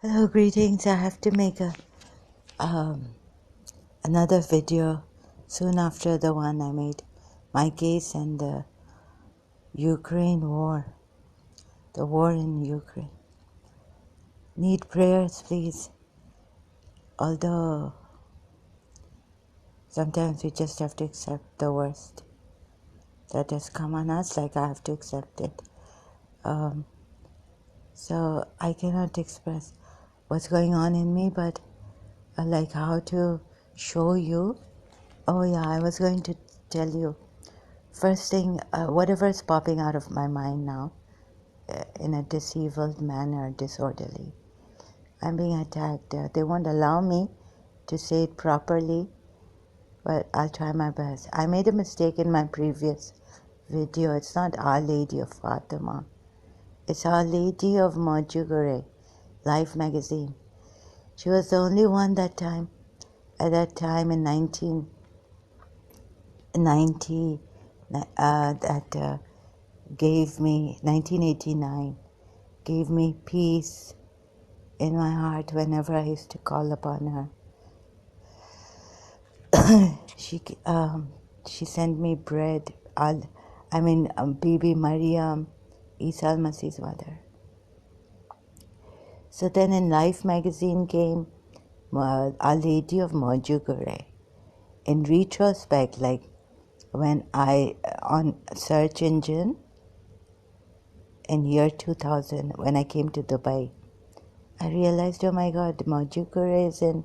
Hello, greetings. I have to make another video soon after the one I made. My case and the Ukraine war. The war in Ukraine. Need prayers, please. Although sometimes we just have to accept the worst that has come on us, like I have to accept it. So I cannot express what's going on in me, but like how to show you. Oh yeah, I was going to tell you. First thing, whatever is popping out of my mind now, in a deceived manner, disorderly. I'm being attacked. They won't allow me to say it properly, but I'll try my best. I made a mistake in my previous video. It's not Our Lady of Fatima. It's Our Lady of Medjugorje, Life magazine. She was the only one that time, at that time in 1990, that gave me, 1989, gave me peace in my heart whenever I used to call upon her. She sent me bread. Bibi Mariam, Isa al-Masih's mother. So then in Life magazine came Our Lady of Medjugorje. In retrospect, like when I, on search engine, in year 2000, when I came to Dubai, I realized, oh my God, Medjugorje is in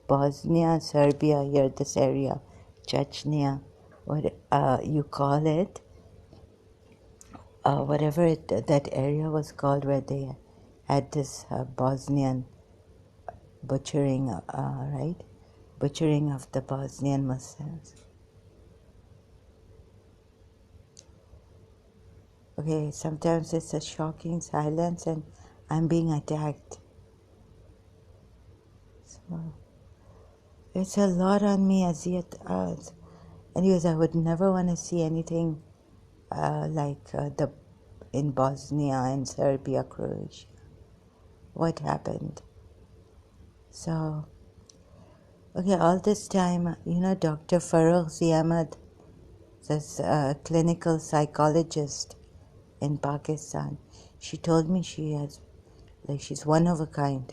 Bosnia, Serbia, here, this area, Chechnya, what you call it, whatever that area was called, where they had this Bosnian butchering, right? Butchering of the Bosnian Muslims. Okay, sometimes it's a shocking silence and I'm being attacked. So it's a lot on me as yet. Anyways, I would never want to see anything in Bosnia and Serbia, Croatia. What happened? So, okay, all this time, Dr. Farooq Ahmed, this clinical psychologist in Pakistan, she told me she's one of a kind.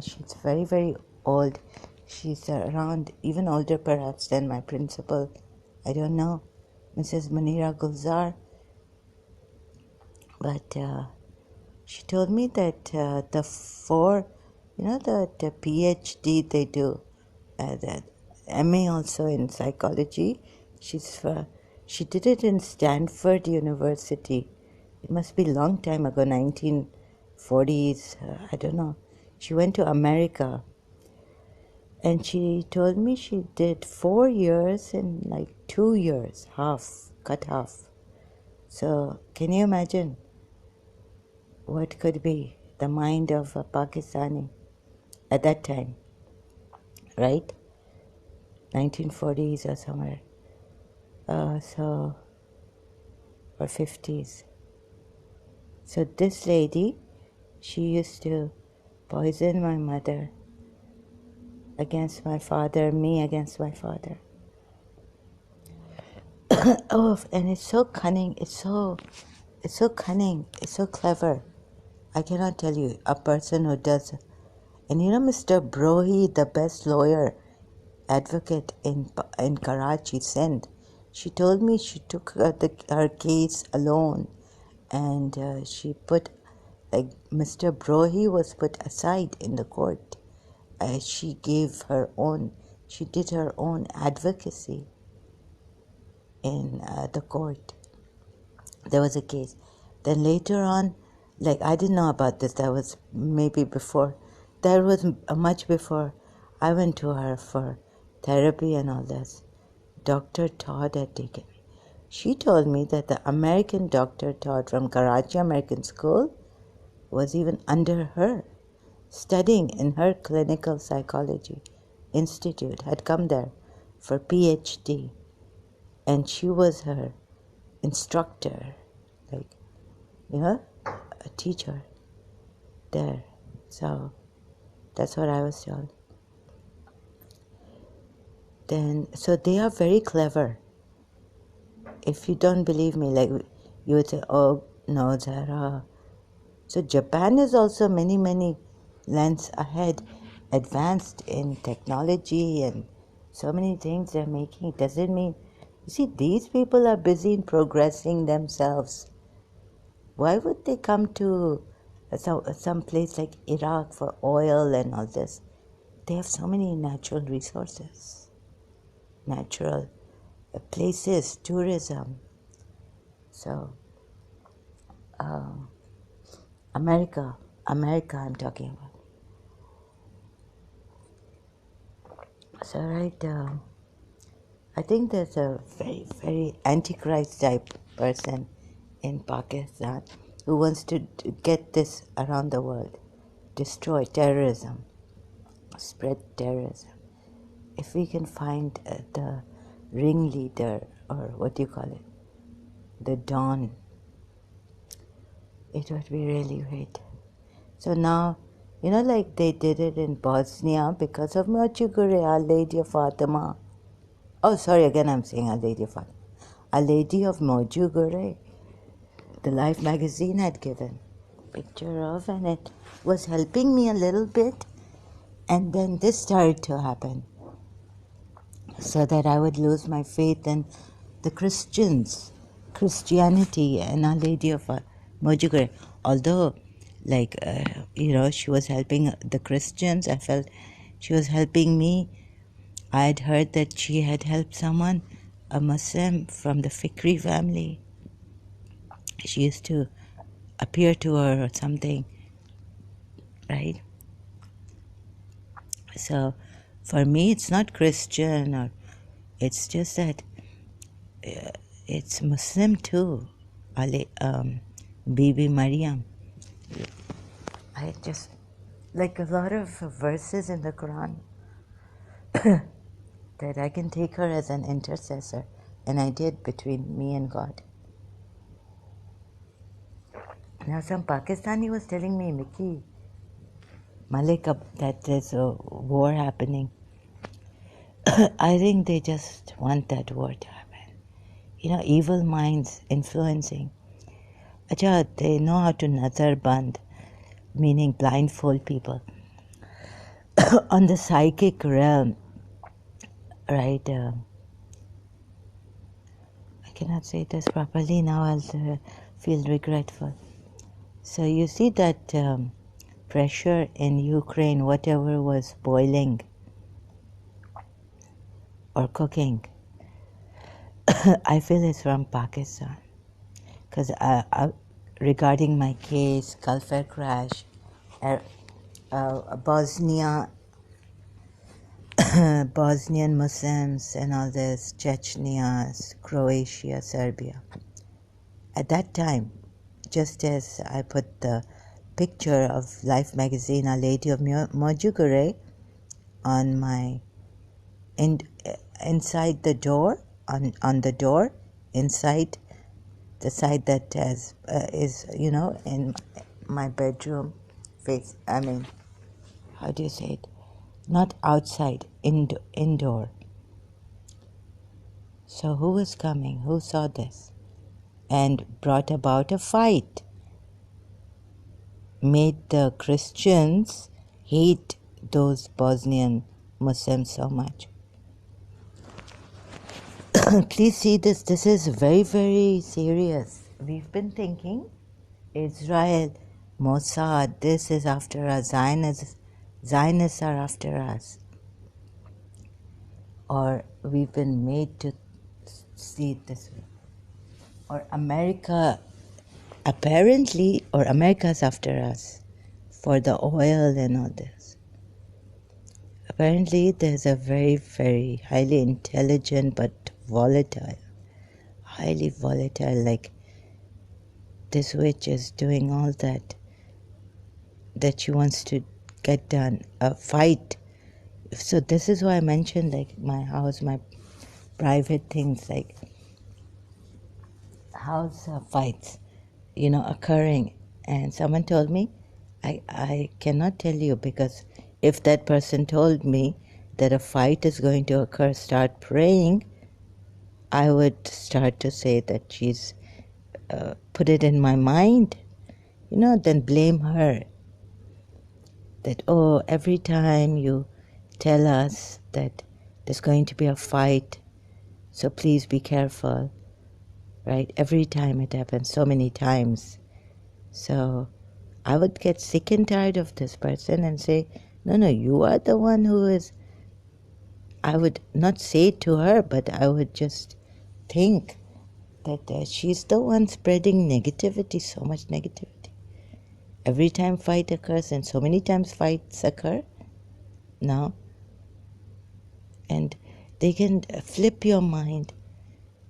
She's very, very old. She's around, even older perhaps than my principal, I don't know, Mrs. Munira Gulzar. But she told me that the PhD they do, the MA also in psychology, she did it in Stanford University. It must be a long time ago, 1940s, I don't know. She went to America. And she told me she did 4 years in like 2 years, cut half. So can you imagine what could be the mind of a Pakistani at that time, right? 1940s or somewhere. Or 50s. So this lady, she used to poison my mother against my father, me against my father. Oh, and it's so cunning, it's so cunning, it's so clever. I cannot tell you, a person who does. And Mr. Brohi, the best lawyer, advocate in Karachi, Sindh, she told me she took her case alone, and she put, like, Mr. Brohi was put aside in the court. She did her own advocacy in the court. There was a case. Then later on, like, I didn't know about this. That was maybe before. That was much before I went to her for therapy and all this. Dr. Todd had taken me. She told me that the American Dr. Todd from Karachi American School was even under her, studying in her clinical psychology institute, had come there for PhD, and she was her instructor, like, a teacher. there. So that's what I was told. Then, so they are very clever. If you don't believe me, like you would say, oh no, Zara. So Japan is also many lengths ahead, advanced in technology and so many things they're making. Doesn't mean, you see, these people are busy in progressing themselves. Why would they come to some place like Iraq for oil and all this? They have so many natural resources, natural places, tourism. So, America, I'm talking about. So, right, I think there's a very antichrist type person in Pakistan who wants to get this around the world, destroy terrorism, spread terrorism. If we can find the ringleader, or what do you call it, the Don, it would be really great. So now, like they did it in Bosnia because of Medjugorje, Our Lady of Fatima. Oh, sorry, again I'm saying Our Lady of Fatima. Our Lady of Medjugorje, the Life magazine had given picture of, and it was helping me a little bit. And then this started to happen, so that I would lose my faith in the Christianity, and Our Lady of Medjugorje. Although, she was helping the Christians, I felt she was helping me. I had heard that she had helped someone, a Muslim from the Fikri family. She used to appear to her or something, right? So, for me, it's not Christian, or it's just that it's Muslim too. Bibi Maryam. I just, like a lot of verses in the Quran, that I can take her as an intercessor. And I did, between me and God. Now some Pakistani was telling me, Mickey, Malika, that there's a war happening. I think they just want that war to happen. Evil minds influencing. Acha, they know how to nazar band, meaning blindfold people, on the psychic realm, right? I cannot say this properly now, I'll feel regretful. So you see that pressure in Ukraine, whatever was boiling or cooking, I feel it's from Pakistan. Because regarding my case, Gulf Air crash, Bosnia, Bosnian Muslims and all this, Chechnya, Croatia, Serbia. At that time, just as I put the picture of Life magazine, Our Lady of Medjugorje, on my inside the door, on the door, inside the side that is in my bedroom face. I mean, how do you say it? Not outside, indoor. So who was coming? Who saw this? And brought about a fight. Made the Christians hate those Bosnian Muslims so much. Please see this. This is very serious. We've been thinking Israel, Mossad, this is after us. Zionists are after us. Or we've been made to see it this way. Or America, apparently, or America's after us for the oil and all this. Apparently, there's a very highly intelligent but highly volatile, like this witch is doing all that she wants to get done, a fight. So this is why I mentioned, like, my house, my private things, like house fights, occurring. And someone told me I cannot tell you, because if that person told me that a fight is going to occur, start praying, I would start to say that she's put it in my mind, then blame her. That, oh, every time you tell us that there's going to be a fight, so please be careful, right? Every time it happens, so many times. So I would get sick and tired of this person and say, no, you are the one who is. I would not say it to her, but I would just think that she's the one spreading negativity, so much negativity. Every time fight occurs, and so many times fights occur now, and they can flip your mind.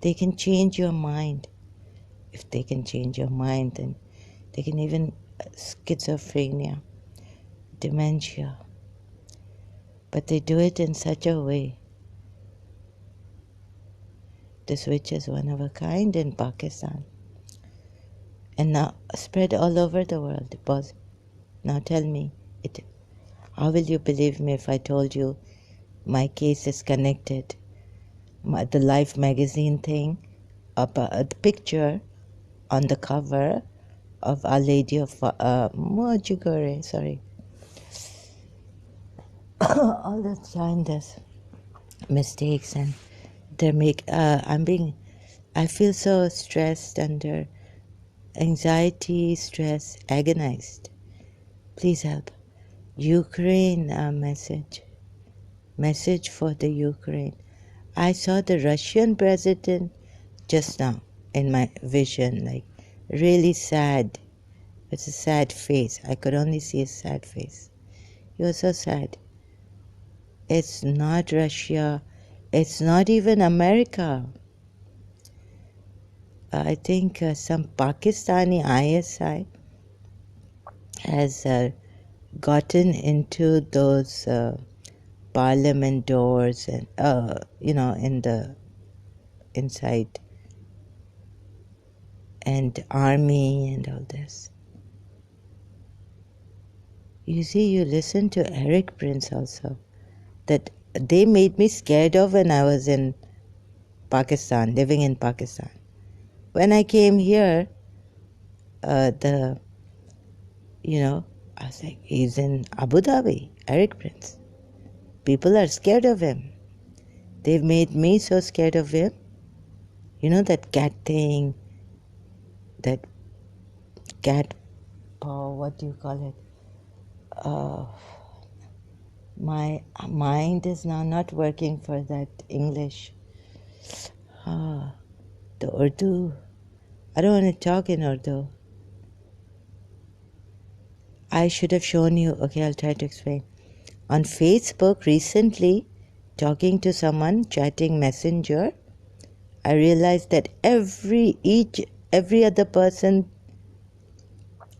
They can change your mind. If they can change your mind, then they can even schizophrenia, dementia. But they do it in such a way. This witch is one of a kind in Pakistan. And now spread all over the world. Boss, now tell me, how will you believe me if I told you my case is connected? The Life magazine thing, the picture on the cover of Our Lady of Mojigore, sorry. All the time there's mistakes, and I feel so stressed, under anxiety, stress, agonized. Please help. Ukraine message for the Ukraine. I saw the Russian president just now in my vision, like really sad. It's a sad face. I could only see his sad face. He was so sad. It's not Russia. It's not even America. I think some Pakistani ISI has gotten into those parliament doors and in the inside, and army and all this. You see, you listen to Eric Prince also, that they made me scared of when I was in Pakistan, living in Pakistan. When I came here, I was like, he's in Abu Dhabi, Eric Prince. People are scared of him. They've made me so scared of him. You know that cat thing, that cat paw, what do you call it? My mind is now not working for that English. The Urdu. I don't want to talk in Urdu. I should have shown you. Okay, I'll try to explain. On Facebook recently, talking to someone, chatting messenger, I realized that every other person,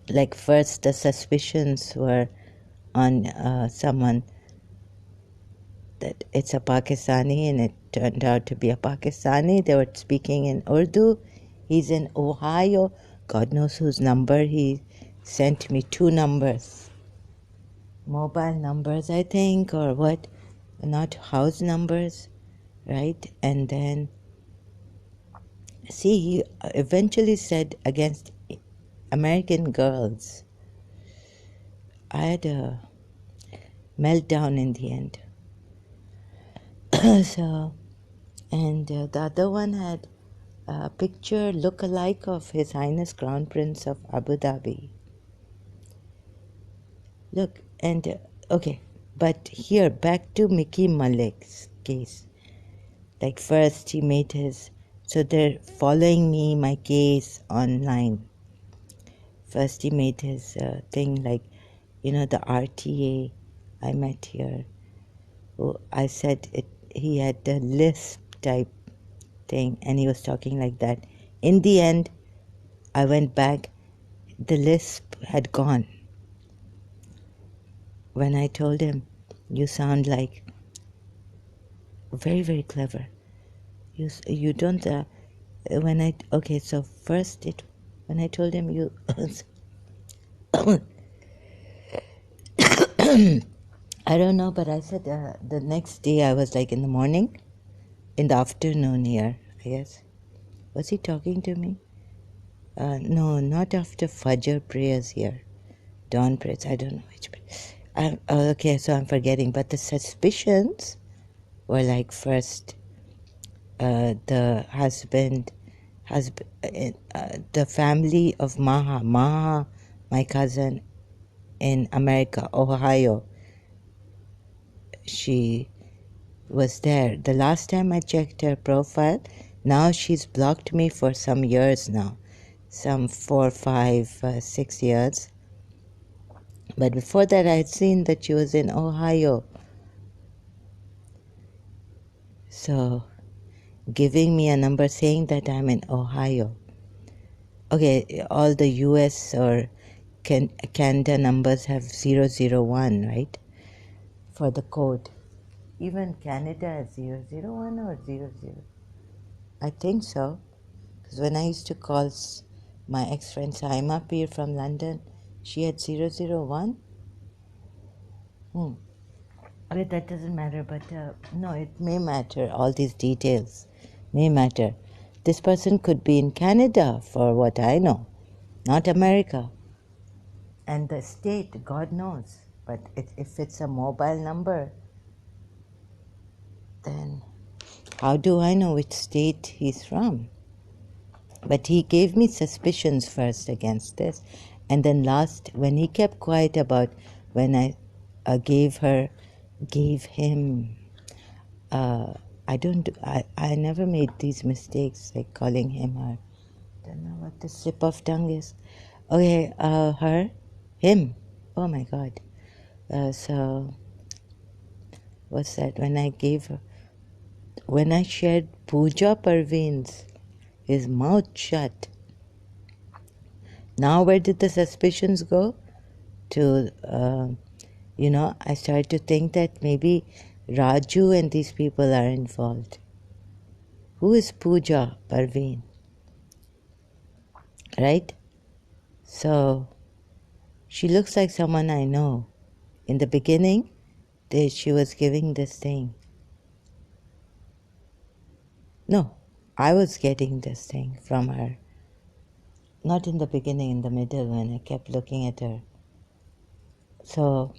like first the suspicions were on someone, that it's a Pakistani, and it turned out to be a Pakistani. They were speaking in Urdu. He's in Ohio. God knows whose number. He sent me 2 numbers. Mobile numbers, I think, or what. Not house numbers, right? And then, see, he eventually said against American girls. I had a meltdown in the end. So, and the other one had a picture look-alike of His Highness Crown Prince of Abu Dhabi. Look, and okay, but here, back to Mickey Malik's case. Like first he made his, so they're following me, my case online. First he made his thing, like, the RTA I met here. I said he had the lisp type thing, and he was talking like that. In the end, I went back, the lisp had gone. When I told him, you sound like very, very clever. You don't, when I told him you, I don't know, but I said the next day I was like in the morning, in the afternoon here, I guess. Was he talking to me? No, not after Fajr prayers here. Dawn prayers, I don't know which. Okay, so I'm forgetting. But the suspicions were like first the the family of Maha, my cousin in America, Ohio. She was there. The last time I checked her profile, now she's blocked me for some years now. Some 4, 5, 6 years. But before that, I had seen that she was in Ohio. So, giving me a number saying that I'm in Ohio. Okay, all the US or Canada numbers have 001, right? For the code. Even Canada has 001 or 00. I think so. Because when I used to call my ex-friend Saima Peer from London, she had 001. Okay, that doesn't matter, but no, it may matter. All these details may matter. This person could be in Canada, for what I know, not America. And the state, God knows. But if it's a mobile number, then how do I know which state he's from? But he gave me suspicions first against this. And then when he kept quiet about when I gave him, I never made these mistakes, like calling him her. I don't know what the slip of tongue is. Okay, him. Oh my God. So, what's that? When I shared Pooja Parveen's, his mouth shut. Now, where did the suspicions go? To, I started to think that maybe Raju and these people are involved. Who is Pooja Parveen? Right? So, she looks like someone I know. In the beginning, she was giving this thing. No, I was getting this thing from her. Not in the beginning, in the middle, when I kept looking at her. So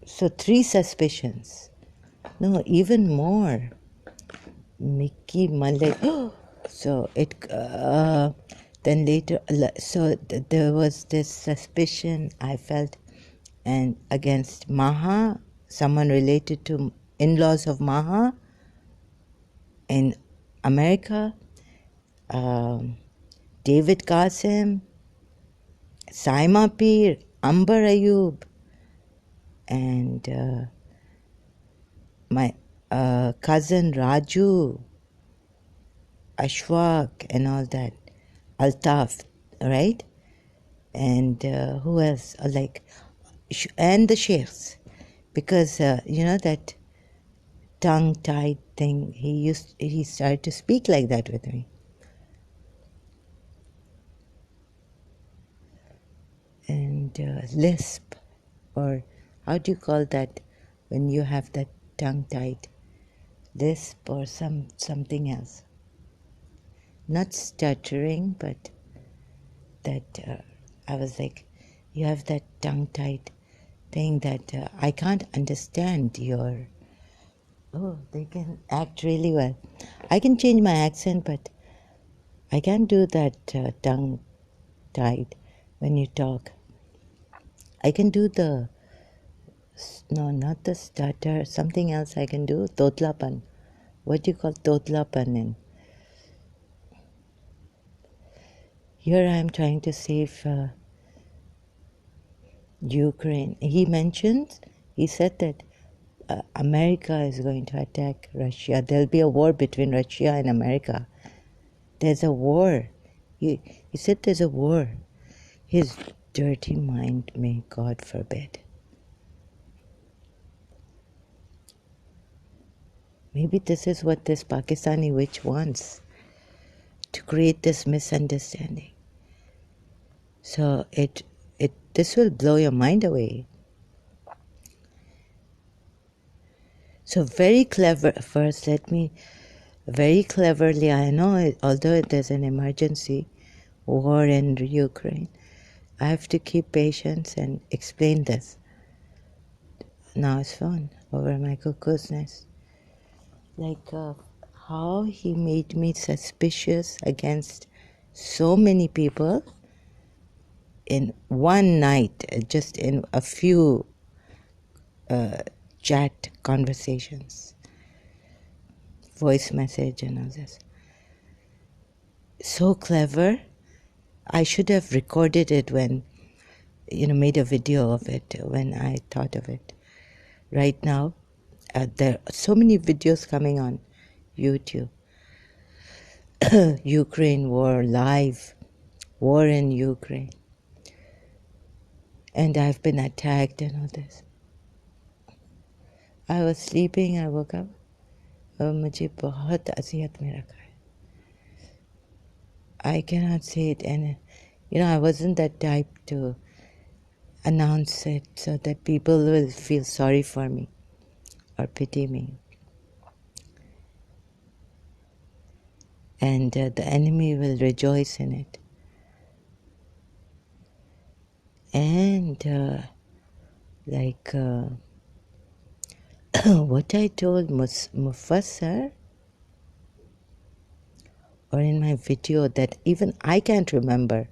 3 suspicions. No, even more. Mickey Malay. So then later, there was this suspicion I felt, and against Maha, someone related to in-laws of Maha in America, David Qasim, Saima Peer, Amber Ayub, and my cousin Raju, Ashwak, and all that, Altaf, right? And who else? And the sheikhs, because that tongue-tied thing. He started to speak like that with me, and lisp, or how do you call that when you have that tongue-tied? Lisp or something else. Not stuttering, but that I was like, you have that tongue-tied thing that I can't understand your... Oh, they can act really well. I can change my accent, but I can't do that tongue-tied when you talk. I can do no, not the stutter, something else I can do, totlapan. What do you call totlapan in? Here I am trying to save Ukraine. He said that America is going to attack Russia. There'll be a war between Russia and America. There's a war. He said there's a war. His dirty mind, may God forbid. Maybe this is what this Pakistani witch wants, to create this misunderstanding. So this will blow your mind away. So very clever. First, let me very cleverly. I know, although there's an emergency, war in Ukraine, I have to keep patience and explain this. Now it's phone over my cuckoo's nest. Like how he made me suspicious against so many people in one night, just in a few chat conversations, voice message and all this. So clever. I should have recorded it when, made a video of it when I thought of it. Right now, there are so many videos coming on YouTube. Ukraine war live, war in Ukraine. And I've been attacked and all this. I was sleeping, I woke up. और मुझे बहुत अज़ियत में रखा है. I cannot say it, and I wasn't that type to announce it so that people will feel sorry for me or pity me. And the enemy will rejoice in it. And what I told Mufassar, or in my video that even I can't remember,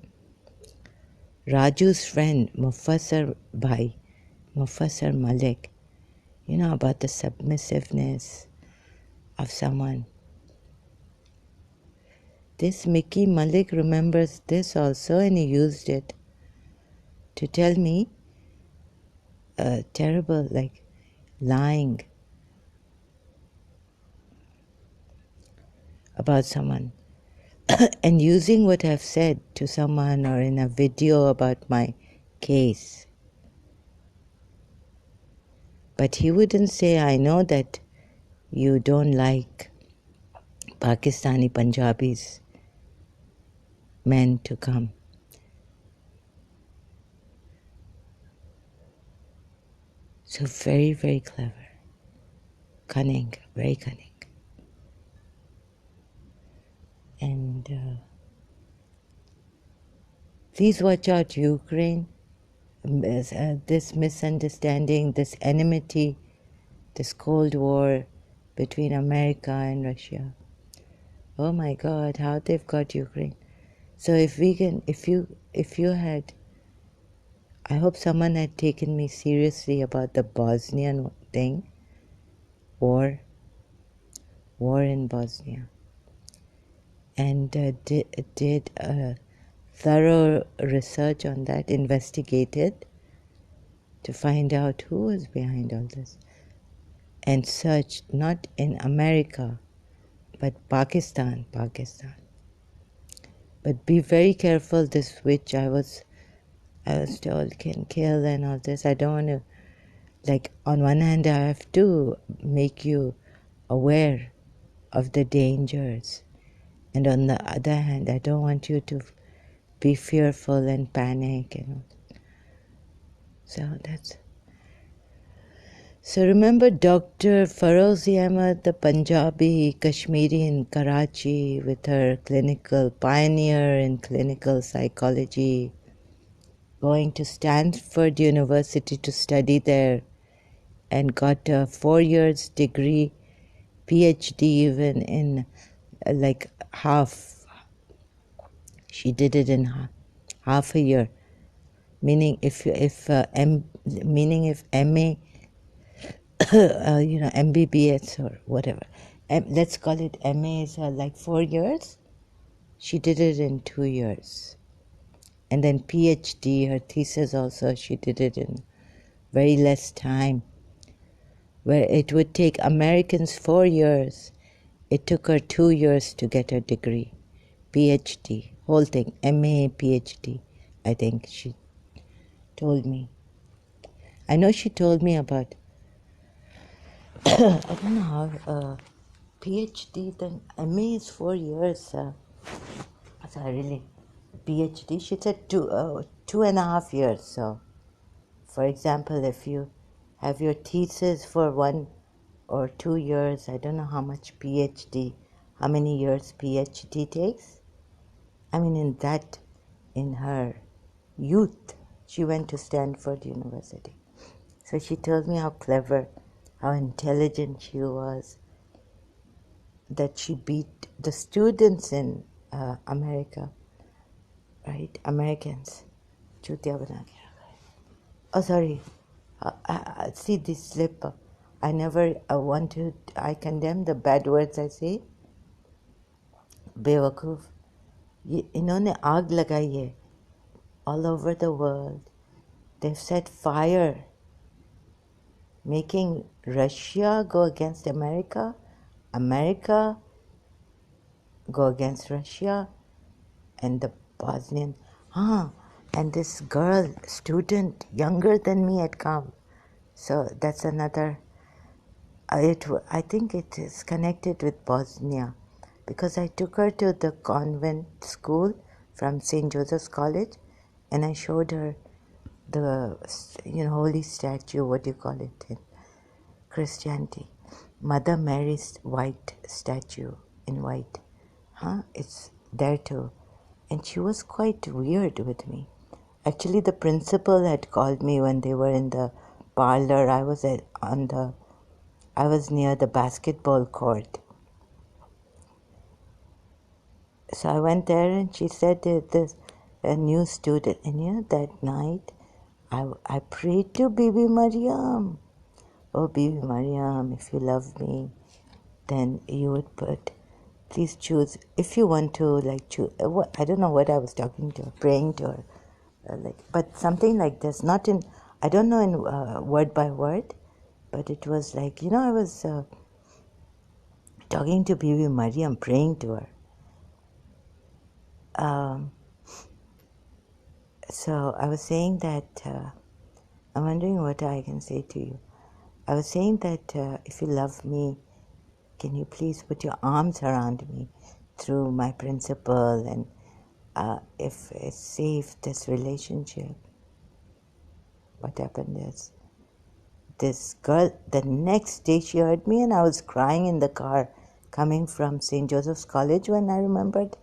Raju's friend Mufassar Bhai, Mufassar Malik, about the submissiveness of someone. This Mickey Malik remembers this also, and he used it to tell me terrible, lying about someone. And using what I've said to someone or in a video about my case. But he wouldn't say, I know that you don't like Pakistani Punjabis, men to come. So very, very clever. Cunning, very cunning. And please watch out, Ukraine. This misunderstanding, this enmity, this Cold War between America and Russia. Oh my God, how they've got Ukraine. So if you had, I hope someone had taken me seriously about the Bosnian thing, war in Bosnia, and did a thorough research on that, investigated to find out who was behind all this, and searched not in America, but Pakistan. But be very careful, this witch I was told can kill and all this. I don't want to, on one hand I have to make you aware of the dangers, and on the other hand I don't want you to be fearful and panic and all. So remember Dr. Ferozi Ahmed, the Punjabi Kashmiri in Karachi, with her pioneer in clinical psychology, going to Stanford University to study there, and got a 4 years degree, PhD even in half. She did it in half a year, meaning if MA, MBBS or whatever, let's call it MA is 4 years. She did it in 2 years, and then PhD, her thesis also, she did it in very less time. Where it would take Americans 4 years, it took her 2 years to get her degree, PhD, whole thing, MA, PhD, I think she told me. I know she told me about, I don't know how, PhD, then MA is 4 years. So really, PhD, she said 2.5 years. So, for example, if you have your thesis for 1 or 2 years. I don't know how much PhD, how many years PhD takes. I mean, in her youth, she went to Stanford University. So she told me how clever, how intelligent she was, that she beat the students in America, right? Americans. Chutiya bana ke rakha hai. Oh, sorry. See this slip. I never want to. I condemn the bad words I say. बेवकूफ ये इन्होंने आग लगाई है all over the world. They've set fire, making Russia go against America, America go against Russia, and the Bosnian. And this girl, student, younger than me had come. So that's another. I think it is connected with Bosnia, because I took her to the convent school from St. Joseph's College, and I showed her the holy statue, what do you call it in Christianity, Mother Mary's white statue in white. It's there too. And she was quite weird with me. Actually, the principal had called me when they were in the parlor. I was near the basketball court. So I went there and she said that there's a new student. And that night I prayed to Bibi Mariam. Oh, Bibi Mariam, if you love me, then you would please choose, if you want to, choose. I don't know what I was talking to her, praying to her. But something like this, not in, I don't know in word by word, but it was I was talking to Bibi Mariam, praying to her. So I was saying that, I'm wondering what I can say to you. I was saying that if you love me, can you please put your arms around me through my principal, and if it's safe, this relationship. What happened is, this girl, the next day she heard me and I was crying in the car coming from St. Joseph's College when I remembered,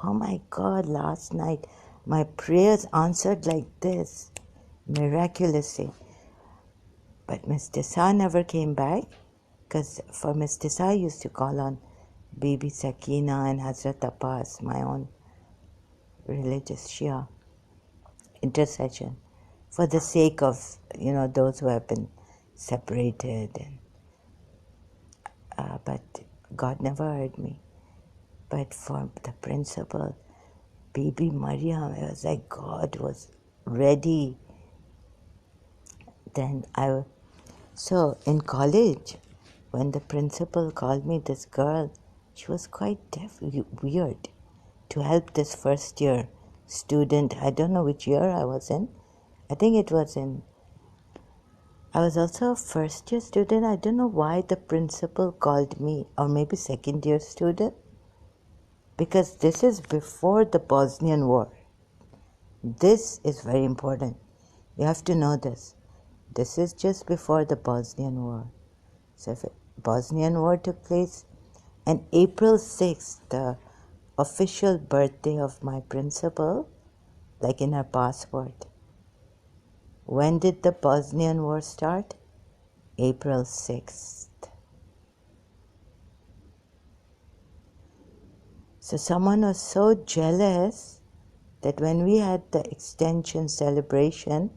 oh my God, last night my prayers answered like this, miraculously. But Miss Tissa never came back, because for Miss Tissa I used to call on Bibi Sakina and Hazrat Abbas, my own religious Shia, intercession, for the sake of those who have been separated, but God never heard me. But for the principal, Bibi Mariam, it was like God was ready. So in college, when the principal called me this girl, she was quite weird, to help this first year student. I don't know which year I was in. I think it was I was also a first year student. I don't know why the principal called me, or maybe second year student, because this is before the Bosnian War. This is very important. You have to know this. This is just before the Bosnian War. So if the Bosnian War took place, and April 6th, the official birthday of my principal, like in her passport. When did the Bosnian War start? April 6th. So someone was so jealous that when we had the extension celebration,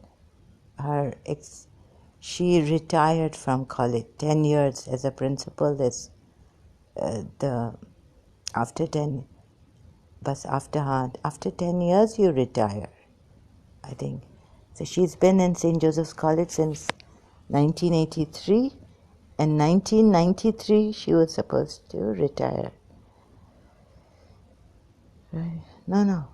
she retired from college. 10 years as a principal is after 10 years you retire, I think. So she's been in St. Joseph's College since 1983, and 1993 she was supposed to retire. Right. No.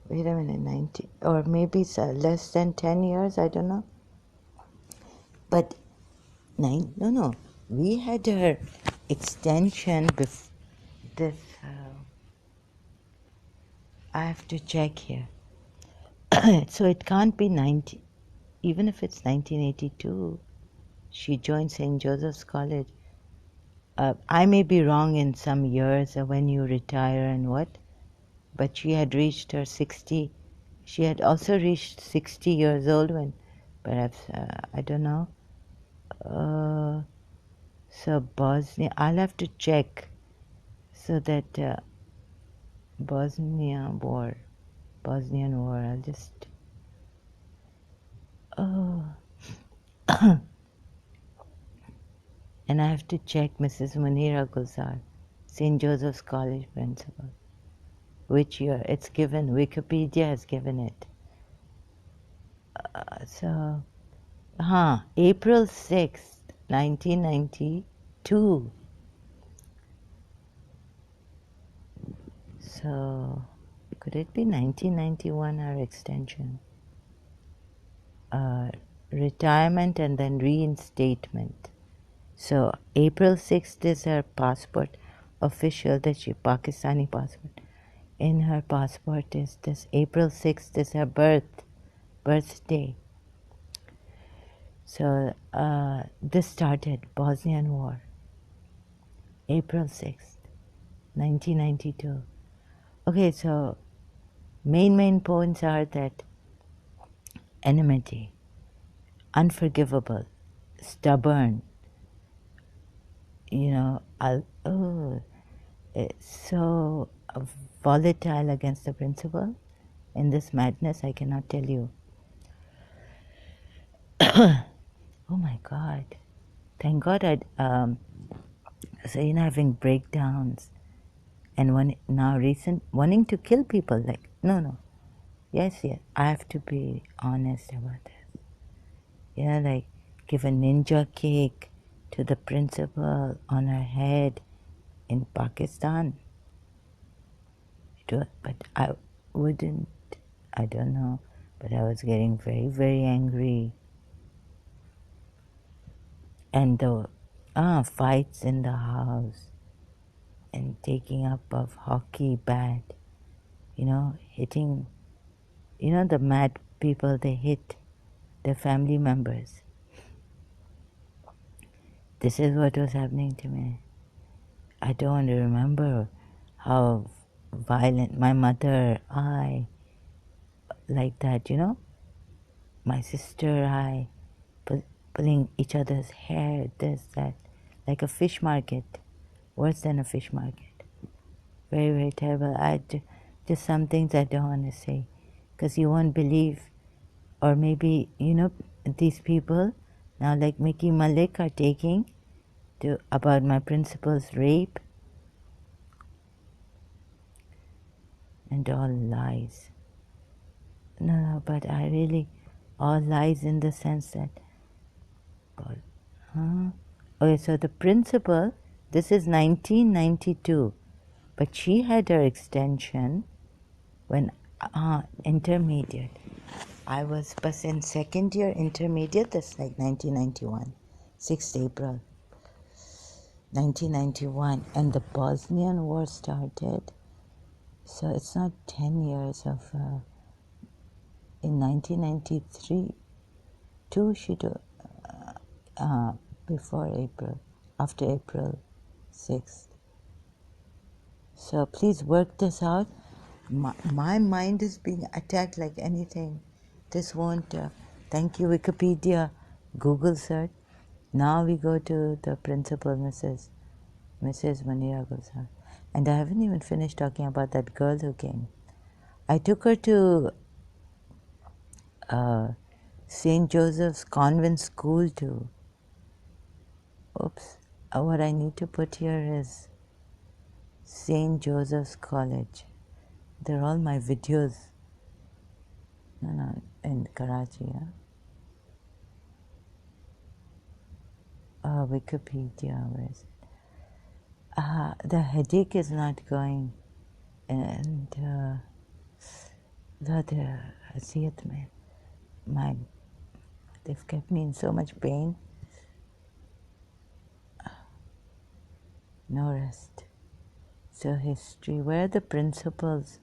Wait a minute, 90, or maybe less than 10 years, I don't know. But we had her extension this. I have to check here. So it can't be 90, even if it's 1982. She joined St. Joseph's College. I may be wrong in some years when you retire and what, but she had reached her 60. She had also reached 60 years old when, perhaps, I don't know. So Bosnia, I'll have to check so that Bosnian War, I'll just, oh, and I have to check Mrs. Munira Gulzar, St. Joseph's College principal. Which year? It's given, Wikipedia has given it. April 6th, 1992. So, could it be 1991 or extension? Retirement and then reinstatement. So, April 6th is her passport, official, that she, Pakistani passport. In her passport is this, April 6th is her birthday. So, this started Bosnian War, April 6th, 1992. Okay, so main points are that enmity, unforgivable, stubborn, it's so volatile against the principle. In this madness, I cannot tell you. Oh my God. Thank God having breakdowns and wanting to kill people. Like, no. Yes, I have to be honest about this. Like give a ninja kick to the principal on her head in Pakistan. But I wouldn't, I don't know, but I was getting very, very angry. And the fights in the house and taking up of hockey bat, hitting, the mad people, they hit their family members. This is what was happening to me. I don't want to remember how violent my mother, like that, my sister, pulling each other's hair, this, that, like a fish market, worse than a fish market. Very, very terrible. Just some things I don't want to say, because you won't believe, or maybe, these people, now like Mickey Malik are taking about my principal's rape, and all lies. No, but I really, all lies in the sense that, God, Okay, so the principal, this is 1992, but she had her extension when, intermediate. I was in second year intermediate, that's like 1991, 6th April, 1991, and the Bosnian War started. So it's not 10 years of, in 1993, two she do, before April, after April 6th. So please work this out. My mind is being attacked like anything. This won't, thank you Wikipedia, Google search. Now we go to the principal, Mrs. Munira Gulzar. And I haven't even finished talking about that girl who came. I took her to St. Joseph's Convent School too. Oops. What I need to put here is St. Joseph's College. They're all my videos. No, in Karachi, Wikipedia, where is it? The headache is not going. And they've kept me in so much pain. No rest. So history, where are the principals?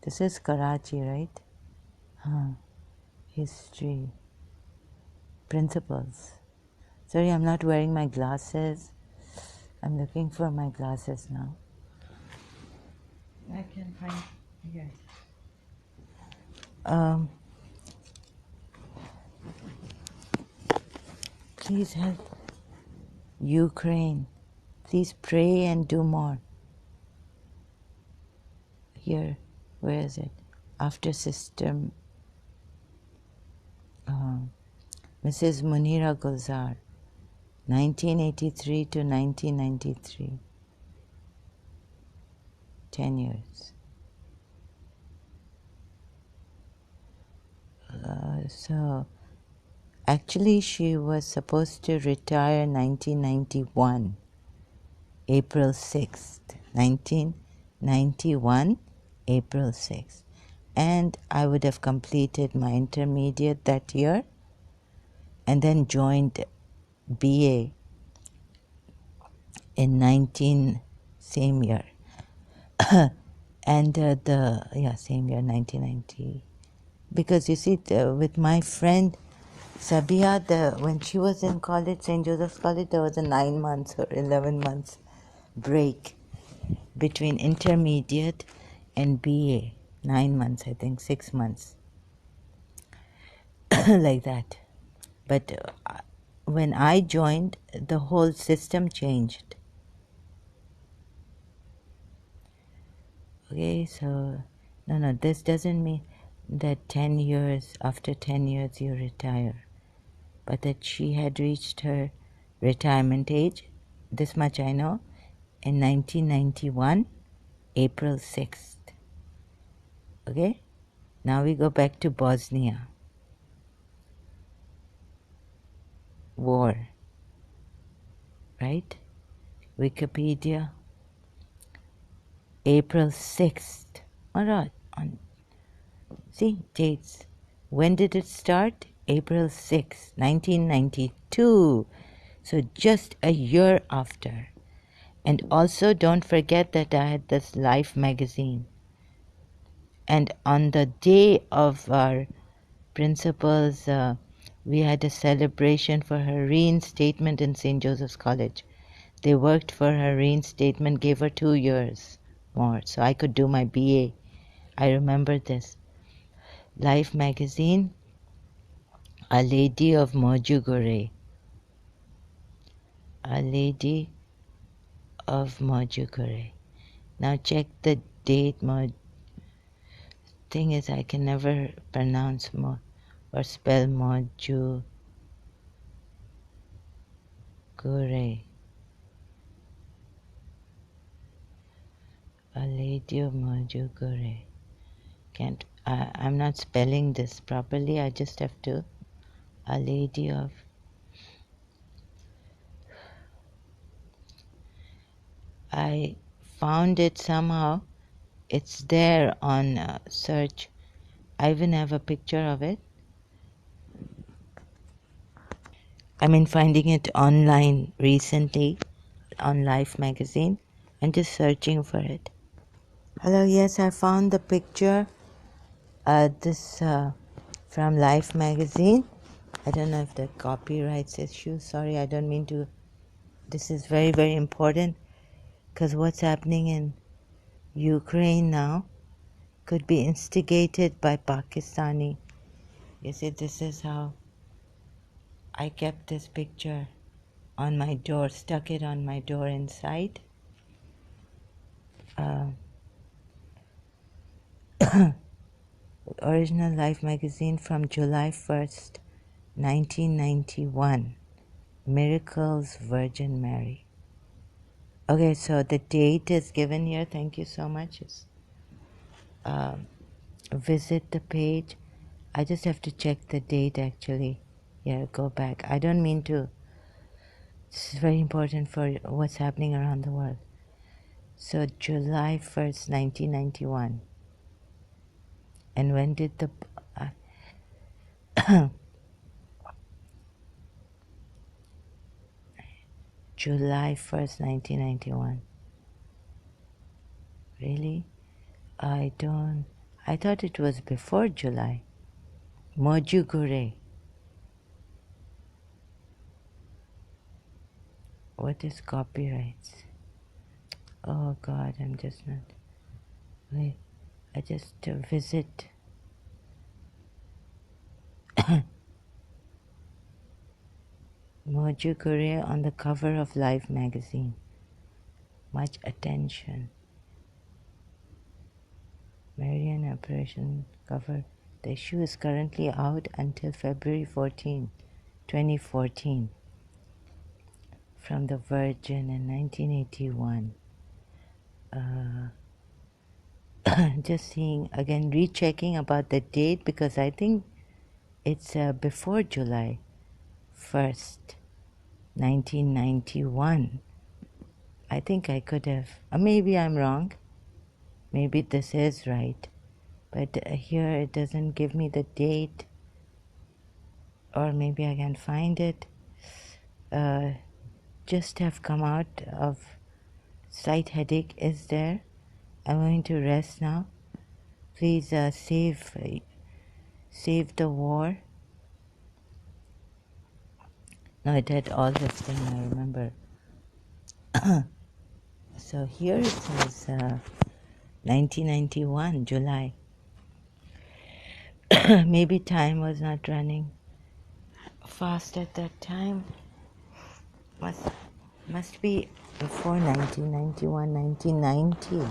This is Karachi, right? History. Principals. Sorry, I'm not wearing my glasses. I'm looking for my glasses now. I can find here. Please help Ukraine. Please pray and do more. Here, where is it? After Sister Mrs. Munira Gulzar, 1983 to 1993. 10 years. So, actually, she was supposed to retire 1991, April 6th. 1991, April 6th. And I would have completed my intermediate that year and then joined BA in same year. And same year, 1990. Because you see, with my friend Sabia, when she was in college, St. Joseph's College, there was a 9 months or 11 months break between intermediate and BA. 9 months, I think, 6 months. Like that. But when I joined, the whole system changed. Okay, so no, this doesn't mean that after 10 years you retire, but that she had reached her retirement age, this much I know, in 1991, April 6th. Okay, now we go back to Bosnia. War, right? Wikipedia, April 6th. All right, see, dates. When did it start? April 6th, 1992. So just a year after. And also don't forget that I had this Life magazine. And on the day of our principal's, we had a celebration for her reinstatement in St. Joseph's College. They worked for her reinstatement, gave her 2 years more, so I could do my BA. I remember this. Life magazine, A Lady of Mojugore. A Lady of Mojugore. Now check the date. Thing is, I can never pronounce or spell Mojugore. A Lady of Mojugore. I'm not spelling this properly. I just have to. A Lady of. I found it somehow. It's there on search. I even have a picture of it. I mean, finding it online recently on Life magazine and just searching for it. Hello, yes, I found the picture. This from Life magazine. I don't know if the copyrights issue. Sorry, I don't mean to. This is very, very important because what's happening in Ukraine now could be instigated by Pakistani. You see, this is how I kept this picture on my door, stuck it on my door inside. Original Life magazine from July 1st, 1991. Miracles, Virgin Mary. Okay, so the date is given here. Thank you so much. Visit the page. I just have to check the date actually. Yeah, go back. I don't mean to. This is very important for what's happening around the world. So July 1st, 1991. And when did the... July 1st, 1991. Really? I thought it was before July. Mojugure. What is copyrights? Oh God, I'm just not. Wait, I just visit. Moju Korea on the cover of Life magazine. Much attention. Marian Operation cover. The issue is currently out until February 14, 2014. From the Virgin in 1981. Just seeing again, rechecking about the date because I think it's before July 1st, 1991. I think I could have, maybe I'm wrong, maybe this is right, but here it doesn't give me the date, or maybe I can find it. Just have come out of slight headache is there. I'm going to rest now. Please save the war. No, it had all this thing, I remember. So here it says 1991, July. Maybe time was not running fast at that time. Must be before 1991, 1990.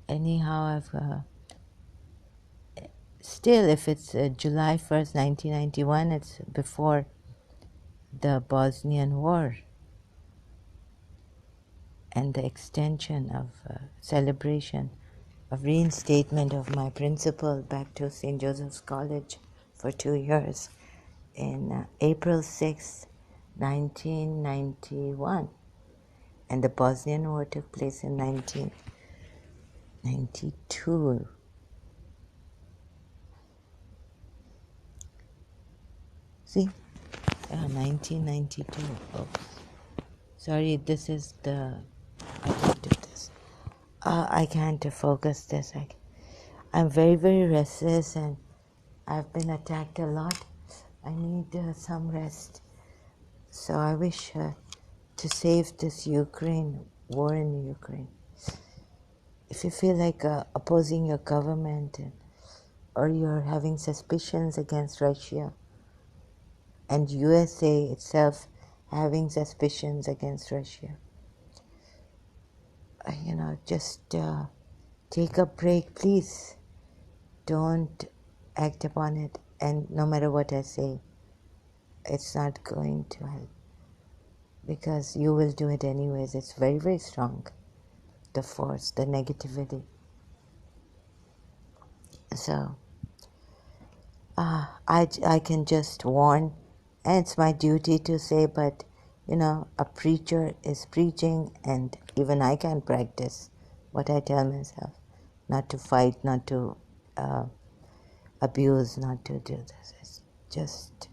Anyhow, I've still, if it's July 1st, 1991, it's before the Bosnian War and the extension of celebration of reinstatement of my principal back to St. Joseph's College for 2 years in April 6, 1991. And the Bosnian War took place in 1992. See? 1992, folks. Sorry, this is the... I can't do this. I can't focus this. I'm very, very restless and I've been attacked a lot. I need some rest. So I wish to save this Ukraine, war in Ukraine. If you feel like opposing your government or you're having suspicions against Russia and USA itself having suspicions against Russia, just take a break, please. Don't act upon it. And no matter what I say, it's not going to help. Because you will do it anyways. It's very, very strong. The force, the negativity. So, I can just warn, and it's my duty to say, but, a preacher is preaching, and even I can practice what I tell myself. Not to fight, not to abuse, not to do this. It's just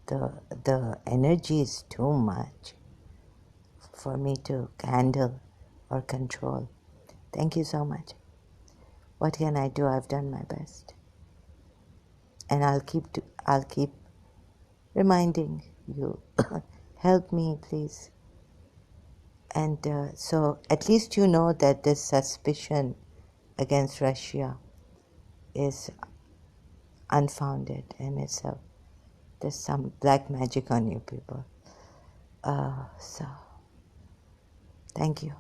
the energy is too much for me to handle or control. Thank you so much. What can I do? I've done my best. And I'll keep reminding you. Help me, please. And so at least you know that this suspicion against Russia is unfounded, and there's some black magic on you people. So thank you.